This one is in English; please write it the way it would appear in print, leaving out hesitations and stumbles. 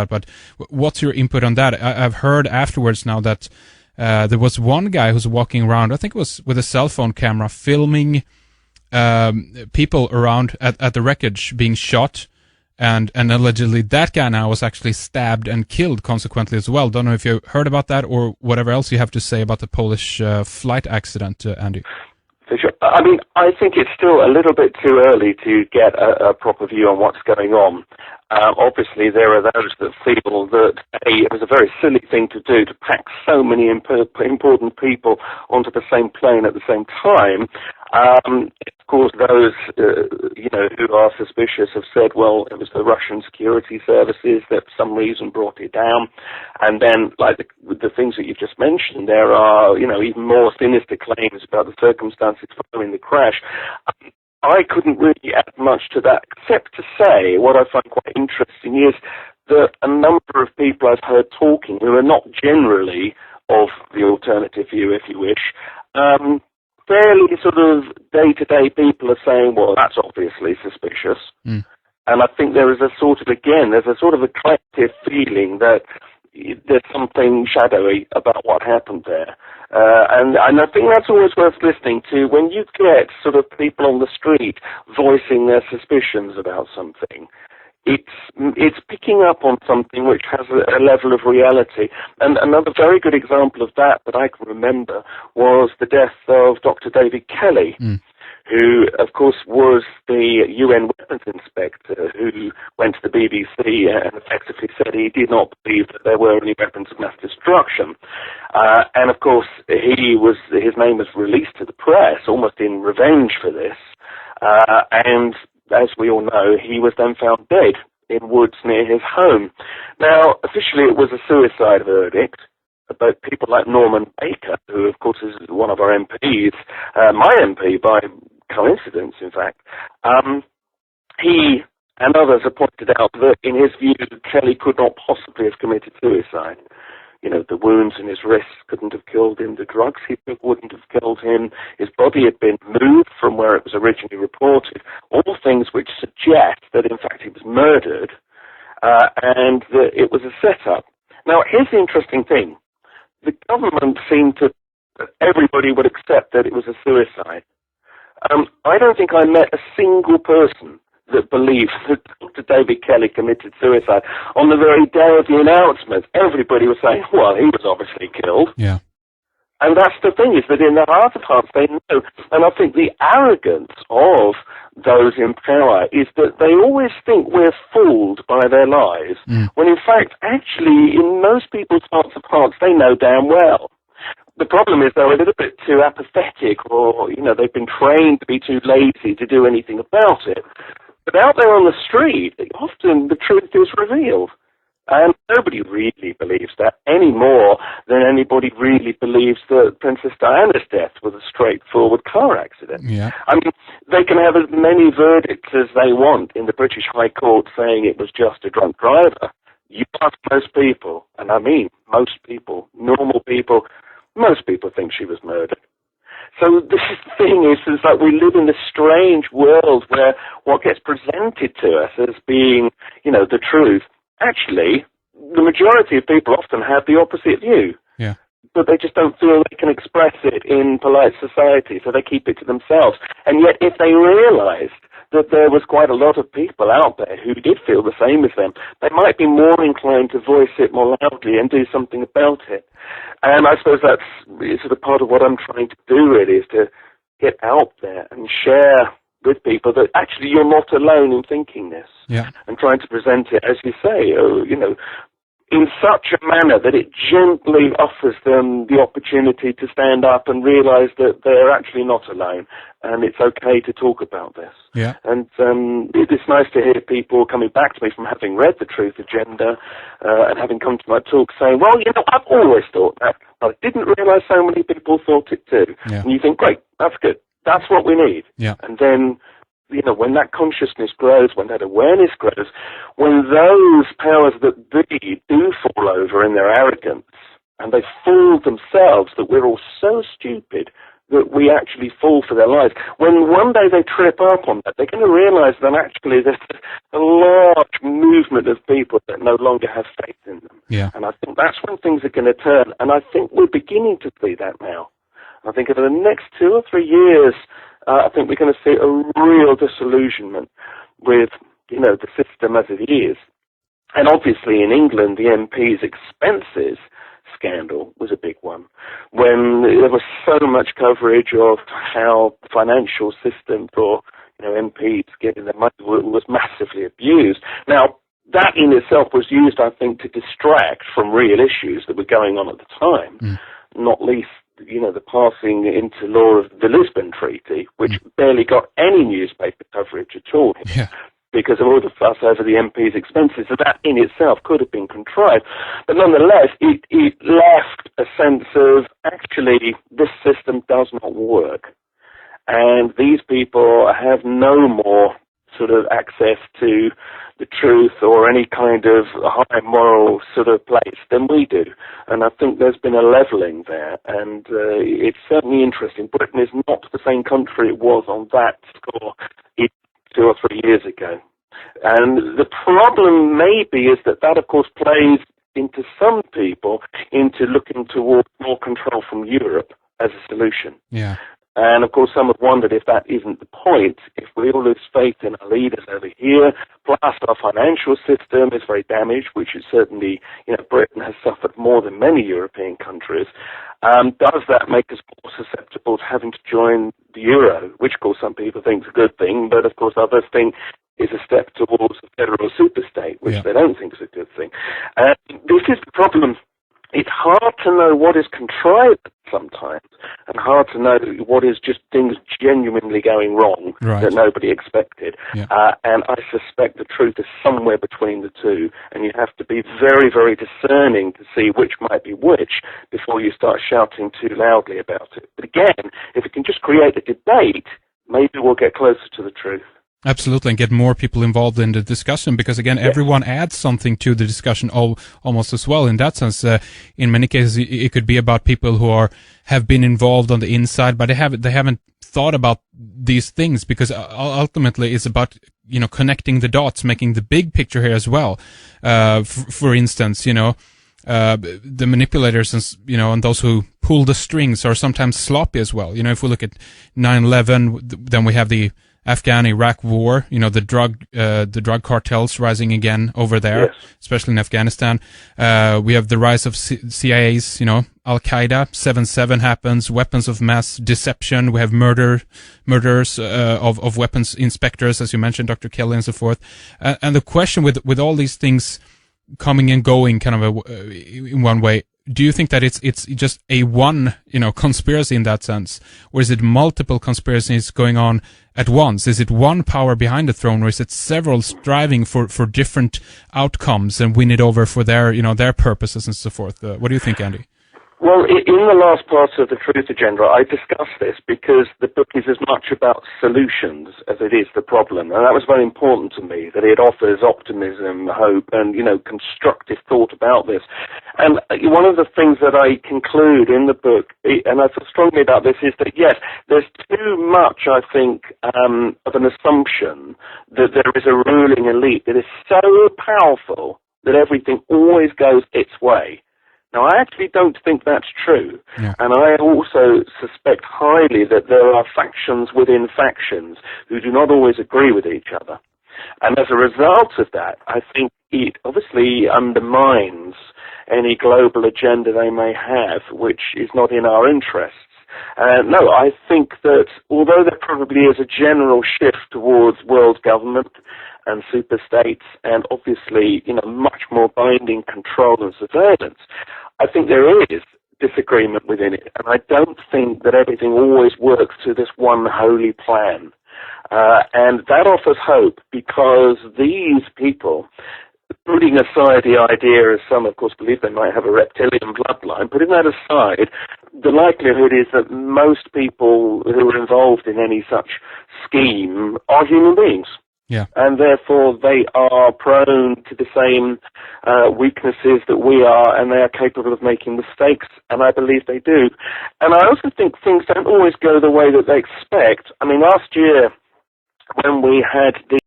But what's your input on that? I've heard afterwards now that there was one guy who's walking around, I think it was with a cell phone camera, filming people around at the wreckage being shot, and allegedly that guy now was actually stabbed and killed consequently as well. Don't know if you heard about that or whatever else you have to say about the Polish flight accident, Andy. For sure. I mean, I think it's still a little bit too early to get a proper view on what's going on. Obviously, there are those that feel that it was a very silly thing to do, to pack so many important people onto the same plane at the same time. Of course, those who are suspicious have said, well, it was the Russian security services that for some reason brought it down. And then, like the things that you've just mentioned, there are even more sinister claims about the circumstances following the crash. I couldn't really add much to that, except to say what I find quite interesting is that a number of people I've heard talking who are not generally of the alternative view, if you wish, fairly sort of day-to-day people are saying, well, that's obviously suspicious. Mm. And I think there's a sort of a collective feeling that there's something shadowy about what happened there. And I think that's always worth listening to when you get sort of people on the street voicing their suspicions about something. It's picking up on something which has a level of reality. And another very good example of that I can remember was the death of Dr. David Kelly, who, of course, was the UN weapons inspector who went to the BBC and effectively said he did not believe that there were any weapons of mass destruction. And, of course, his name was released to the press almost in revenge for this. And as we all know, he was then found dead in woods near his home. Now, officially it was a suicide verdict, but people like Norman Baker, who of course is one of our MPs, my MP by coincidence in fact, he and others have pointed out that in his view Kelly could not possibly have committed suicide. The wounds in his wrists couldn't have killed him. The drugs he took wouldn't have killed him. His body had been moved from where it was originally reported. All things which suggest that, in fact, he was murdered and that it was a setup. Now, here's the interesting thing. The government seemed to, everybody would accept that it was a suicide. I don't think I met a single person that believes that Dr. David Kelly committed suicide. On the very day of the announcement, everybody was saying, well, he was obviously killed. Yeah. And that's the thing, is that in their heart of hearts they know. And I think the arrogance of those in power is that they always think we're fooled by their lies, when in fact, actually, in most people's hearts of hearts, they know damn well. The problem is they're a little bit too apathetic, or, they've been trained to be too lazy to do anything about it. But out there on the street, often the truth is revealed. And nobody really believes that any more than anybody really believes that Princess Diana's death was a straightforward car accident. Yeah. I mean, they can have as many verdicts as they want in the British High Court saying it was just a drunk driver. You ask most people, and I mean most people, normal people, most people think she was murdered. So this is the thing, is that we live in this strange world where what gets presented to us as being, the truth, actually, the majority of people often have the opposite view. Yeah. But they just don't feel they can express it in polite society, so they keep it to themselves. And yet, if they realized that there was quite a lot of people out there who did feel the same as them, they might be more inclined to voice it more loudly and do something about it. And I suppose that's sort of part of what I'm trying to do, really, is to get out there and share with people that actually you're not alone in thinking this. Yeah. And trying to present it, as you say, in such a manner that it gently offers them the opportunity to stand up and realize that they're actually not alone, and it's okay to talk about this. Yeah. And it's nice to hear people coming back to me from having read The Truth Agenda and having come to my talk saying, well, I've always thought that, but I didn't realize so many people thought it too. Yeah. And you think, great, that's good. That's what we need. Yeah. And then, when that consciousness grows, when that awareness grows, when those powers that be do fall over in their arrogance, and they fool themselves that we're all so stupid that we actually fall for their lies. When one day they trip up on that, they're going to realize that actually there's a large movement of people that no longer have faith in them. Yeah. And I think that's when things are going to turn. And I think we're beginning to see that now. I think over the next 2 or 3 years, I think we're going to see a real disillusionment with, the system as it is. And obviously in England, the MP's expenses scandal was a big one, when there was so much coverage of how the financial system for MPs getting their money was massively abused. Now, that in itself was used, I think, to distract from real issues that were going on at the time, not least the passing into law of the Lisbon Treaty, which barely got any newspaper coverage at all. Yeah. Because of all the fuss over the MP's expenses. So that in itself could have been contrived. But nonetheless, it left a sense of, actually, this system does not work. And these people have no more sort of access to the truth or any kind of high moral sort of place than we do. And I think there's been a levelling there. And it's certainly interesting. Britain is not the same country it was on that score 2 or 3 years ago. And the problem maybe is that, of course, plays into some people into looking towards more control from Europe as a solution. Yeah. And, of course, some have wondered if that isn't the point. If we all lose faith in our leaders over here, plus our financial system is very damaged, which is certainly, Britain has suffered more than many European countries, does that make us more susceptible to having to join the euro, which, of course, some people think is a good thing, but, of course, others think is a step towards a federal superstate, which they don't think is a good thing. This is the problem. It's hard to know what is contrived sometimes, and hard to know what is just things genuinely going wrong that nobody expected. Yeah. And I suspect the truth is somewhere between the two, and you have to be very, very discerning to see which might be which before you start shouting too loudly about it. But again, if it can just create a debate, maybe we'll get closer to the truth. Absolutely, and get more people involved in the discussion, because again, everyone adds something to the discussion almost as well. In that sense, in many cases, it could be about people who have been involved on the inside, but they haven't thought about these things, because ultimately it's about connecting the dots, making the big picture here as well. For instance, the manipulators and those who pull the strings are sometimes sloppy as well. If we look at 9/11, then we have the Afghan-Iraq war, the drug cartels rising again over there, especially in Afghanistan. We have the rise of CIA's, Al-Qaeda, 9/11 happens, weapons of mass deception. We have murders of weapons inspectors, as you mentioned, Dr. Kelly, and so forth. And the question with all these things coming and going kind of in one way, do you think that it's just a one, conspiracy in that sense? Or is it multiple conspiracies going on at once? Is it one power behind the throne, or is it several striving for different outcomes and win it over for their, their purposes and so forth? What do you think, Andy? Well, in the last part of the Truth Agenda, I discussed this because the book is as much about solutions as it is the problem. And that was very important to me, that it offers optimism, hope, and, constructive thought about this. And one of the things that I conclude in the book, and I feel strongly about this, is that, yes, there's too much, I think, of an assumption that there is a ruling elite that is so powerful that everything always goes its way. Now, I actually don't think that's true, and I also suspect highly that there are factions within factions who do not always agree with each other. And as a result of that, I think it obviously undermines any global agenda they may have, which is not in our interests. No, I think that although there probably is a general shift towards world government and superstates and obviously, much more binding control and surveillance, I think there is disagreement within it. And I don't think that everything always works to this one holy plan. And that offers hope, because these people, putting aside the idea, as some, of course, believe they might have a reptilian bloodline, putting that aside, the likelihood is that most people who are involved in any such scheme are human beings. Yeah. And therefore they are prone to the same weaknesses that we are, and they are capable of making mistakes, and I believe they do. And I also think things don't always go the way that they expect. I mean, last year when we had the